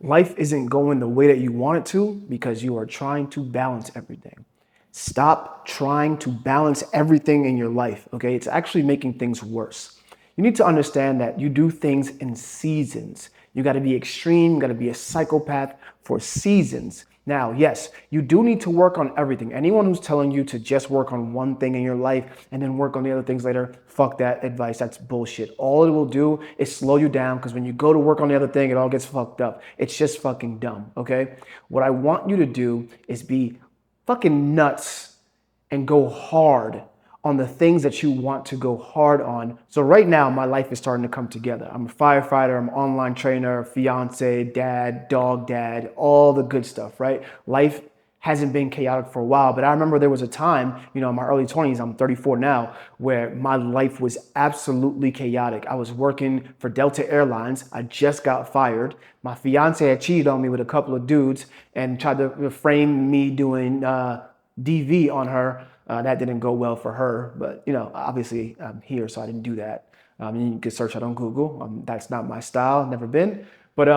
Life isn't going the way that you want it to because you are trying to balance everything. Stop trying to balance everything in your life, okay? It's actually making things worse. You need to understand that you do things in seasons. You got to be extreme, you got to be a psychopath for seasons. Now, yes, you do need to work on everything. Anyone who's telling you to just work on one thing in your life and then work on the other things later, fuck that advice. That's bullshit. All it will do is slow you down because when you go to work on the other thing, it all gets fucked up. It's just fucking dumb, okay? What I want you to do is be fucking nuts and go hard on the things that you want to go hard on. So right now, my life is starting to come together. I'm a firefighter, I'm an online trainer, fiance, dad, dog dad, all the good stuff, right? Life hasn't been chaotic for a while, but I remember there was a time, in my early 20s, I'm 34 now, where my life was absolutely chaotic. I was working for Delta Airlines. I just got fired. My fiance had cheated on me with a couple of dudes and tried to frame me doing DV on her. That didn't go well for her, but obviously I'm here, so I didn't do that. You can search that on Google. That's not my style, never been. But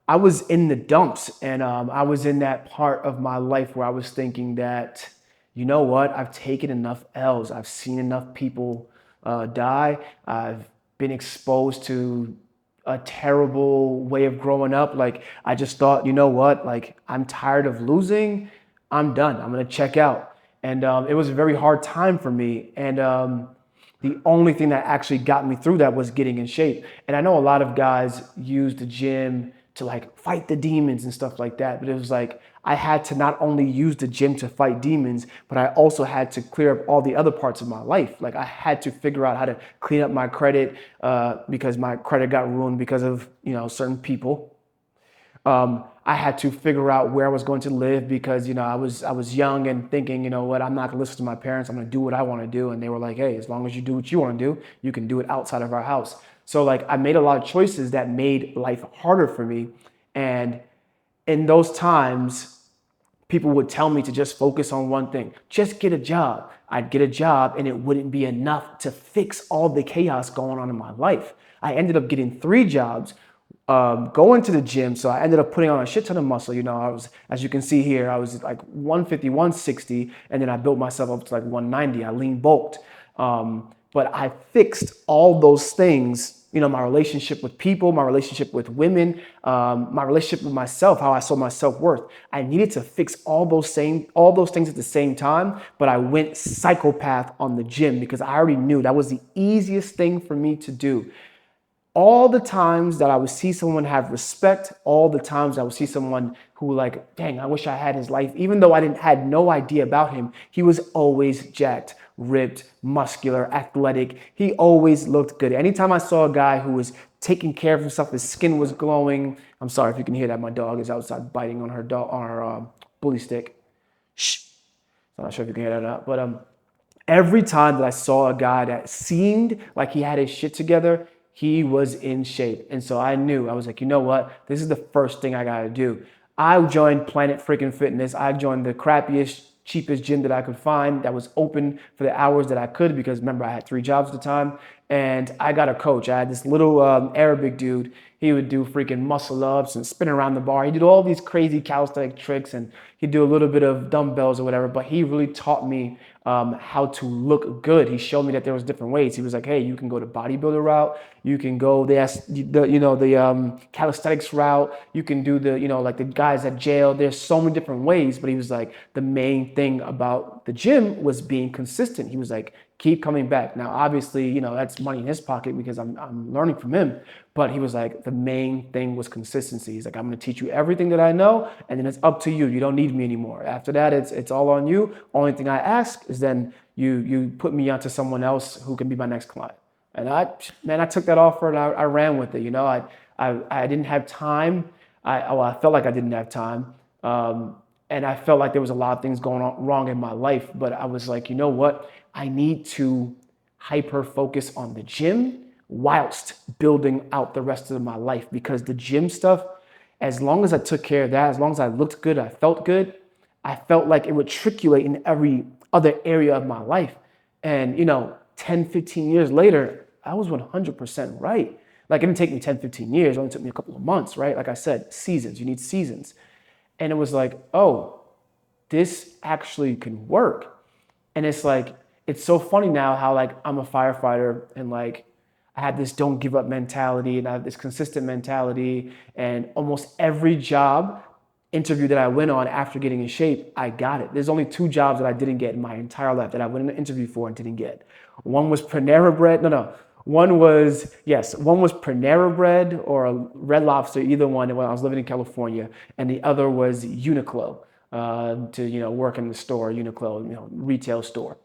I was in the dumps, and I was in that part of my life where I was thinking that, you know what, I've taken enough L's. I've seen enough people die. I've been exposed to a terrible way of growing up. Like, I just thought, you know what, like, I'm tired of losing. I'm done. I'm gonna check out. And it was a very hard time for me. And the only thing that actually got me through that was getting in shape. And I know a lot of guys use the gym to like fight the demons and stuff like that. But it was like I had to not only use the gym to fight demons, but I also had to clear up all the other parts of my life. Like I had to figure out how to clean up my credit because my credit got ruined because of certain people. I had to figure out where I was going to live because I was young and thinking, you know what, I'm not gonna listen to my parents. I'm gonna do what I want to do, and they were like, hey, as long as you do what you want to do, you can do it outside of our house. So like I made a lot of choices that made life harder for me, and in those times, people would tell me to just focus on one thing, just get a job. I'd get a job, and it wouldn't be enough to fix all the chaos going on in my life. I ended up getting three jobs going to the gym. So I ended up putting on a shit ton of muscle. I was, as you can see here, I was like 150, 160, and then I built myself up to like 190. I lean bulked. But I fixed all those things, my relationship with people, my relationship with women, my relationship with myself, how I saw my self-worth. I needed to fix all those things at the same time, but I went psychopath on the gym because I already knew that was the easiest thing for me to do. All the times that I would see someone have respect, all the times I would see someone who like, dang, I wish I had his life. Even though I had no idea about him, he was always jacked, ripped, muscular, athletic. He always looked good. Anytime I saw a guy who was taking care of himself, his skin was glowing. I'm sorry if you can hear that. My dog is outside biting on her bully stick. Shh. So I'm not sure if you can hear that or not. But every time that I saw a guy that seemed like he had his shit together, he was in shape. And so I knew, I was like, you know what? This is the first thing I gotta do. I joined Planet Freaking Fitness. I joined the crappiest, cheapest gym that I could find that was open for the hours that I could because remember, I had three jobs at the time. And I got a coach. I had this little Arabic dude. He would do freaking muscle ups and spin around the bar. He did all these crazy calisthenic tricks and he'd do a little bit of dumbbells or whatever. But he really taught me how to look good. He showed me that there was different ways. He was like, hey, you can go the bodybuilder route. You can go the calisthenics route. You can do like the guys at jail. There's so many different ways. But he was like, the main thing about the gym was being consistent. He was like, keep coming back. Now, obviously, that's money in his pocket because I'm learning from him. But he was like, the main thing was consistency. He's like, I'm going to teach you everything that I know, and then it's up to you. You don't need me anymore. After that, it's all on you. Only thing I ask is then you put me onto someone else who can be my next client. And I took that offer and I ran with it. I didn't have time. I felt like I didn't have time. And I felt like there was a lot of things going on wrong in my life. But I was like, you know what? I need to hyper focus on the gym whilst building out the rest of my life because the gym stuff, as long as I took care of that, as long as I looked good, I felt like it would triculate in every other area of my life. And 10, 15 years later, I was 100% right. Like it didn't take me 10, 15 years. It only took me a couple of months, right? Like I said, seasons, you need seasons. And it was like, oh, this actually can work. And it's like, it's so funny now how like I'm a firefighter and like I had this don't give up mentality and I have this consistent mentality, and almost every job interview that I went on after getting in shape, I got it. There's only 2 jobs that I didn't get in my entire life that I went in an interview for and didn't get. One was Panera Bread. One was Panera Bread or Red Lobster, either one when I was living in California. And the other was Uniqlo, to work in the store, Uniqlo, retail store.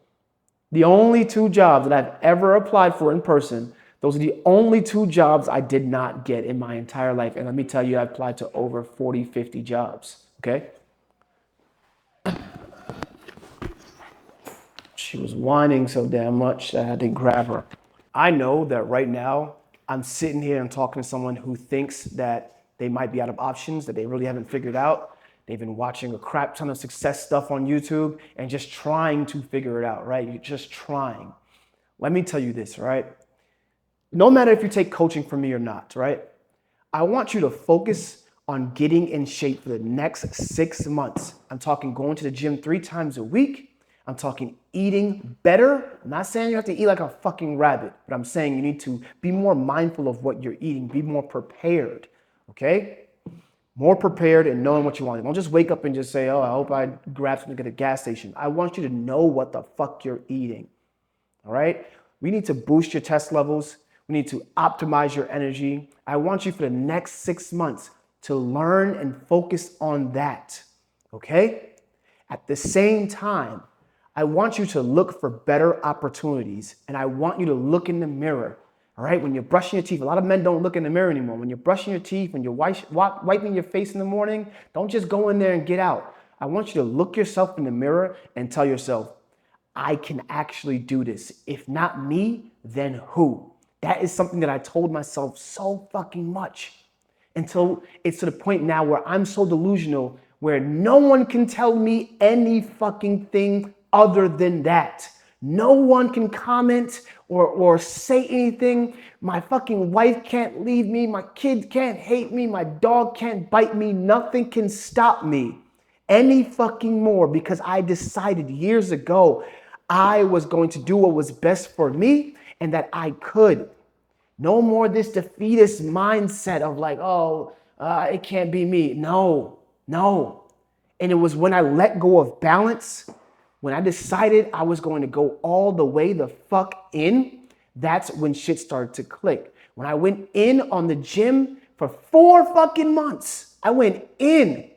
The only 2 jobs that I've ever applied for in person, those are the only 2 jobs I did not get in my entire life. And let me tell you, I applied to over 40, 50 jobs, okay? She was whining so damn much that I had to grab her. I know that right now, I'm sitting here and talking to someone who thinks that they might be out of options, that they really haven't figured out. They've been watching a crap ton of success stuff on YouTube and just trying to figure it out, right? You're just trying. Let me tell you this, right? No matter if you take coaching from me or not, right? I want you to focus on getting in shape for the next 6 months. I'm talking going to the gym 3 times a week. I'm talking eating better. I'm not saying you have to eat like a fucking rabbit, but I'm saying you need to be more mindful of what you're eating. Be more prepared, okay? More prepared and knowing what you want. Don't just wake up and just say, oh, I hope I grab something at a gas station. I want you to know what the fuck you're eating, all right? We need to boost your test levels. We need to optimize your energy. I want you for the next 6 months to learn and focus on that, okay? At the same time, I want you to look for better opportunities, and I want you to look in the mirror, all right? When you're brushing your teeth, a lot of men don't look in the mirror anymore. When you're brushing your teeth, when you're wiping your face in the morning, don't just go in there and get out. I want you to look yourself in the mirror and tell yourself, I can actually do this. If not me, then who? That is something that I told myself so fucking much until it's to the point now where I'm so delusional where no one can tell me any fucking thing other than that. No one can comment or say anything. My fucking wife can't leave me. My kids can't hate me. My dog can't bite me. Nothing can stop me any fucking more because I decided years ago I was going to do what was best for me and that I could. No more this defeatist mindset of like, it can't be me. No. And it was when I let go of balance, when I decided I was going to go all the way the fuck in, that's when shit started to click. When I went in on the gym for 4 fucking months, I went in.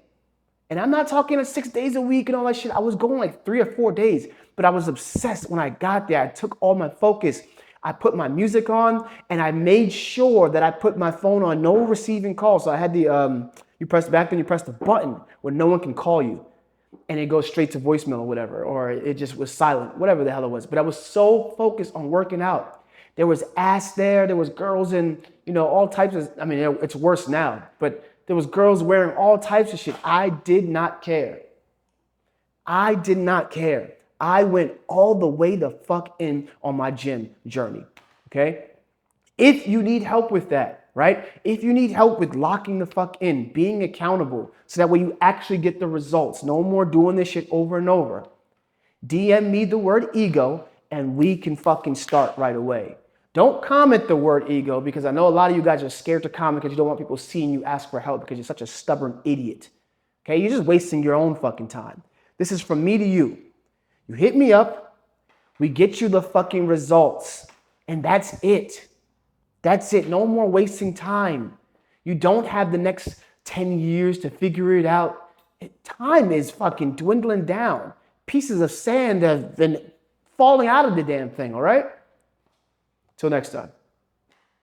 And I'm not talking 6 days a week and all that shit. I was going like 3 or 4 days, but I was obsessed when I got there. I took all my focus. I put my music on and I made sure that I put my phone on no receiving calls. So I had the, you press the button where no one can call you and it goes straight to voicemail or whatever, or it just was silent, whatever the hell it was. But I was so focused on working out. There was ass there was girls in, all types of, it's worse now, but there was girls wearing all types of shit. I did not care. I went all the way the fuck in on my gym journey, okay? If you need help with that, right? If you need help with locking the fuck in, being accountable, so that way you actually get the results, no more doing this shit over and over, DM me the word ego and we can fucking start right away. Don't comment the word ego because I know a lot of you guys are scared to comment because you don't want people seeing you ask for help because you're such a stubborn idiot, okay? You're just wasting your own fucking time. This is from me to you. You hit me up, we get you the fucking results, and that's it. That's it. No more wasting time. You don't have the next 10 years to figure it out. Time is fucking dwindling down. Pieces of sand have been falling out of the damn thing, all right? Till next time.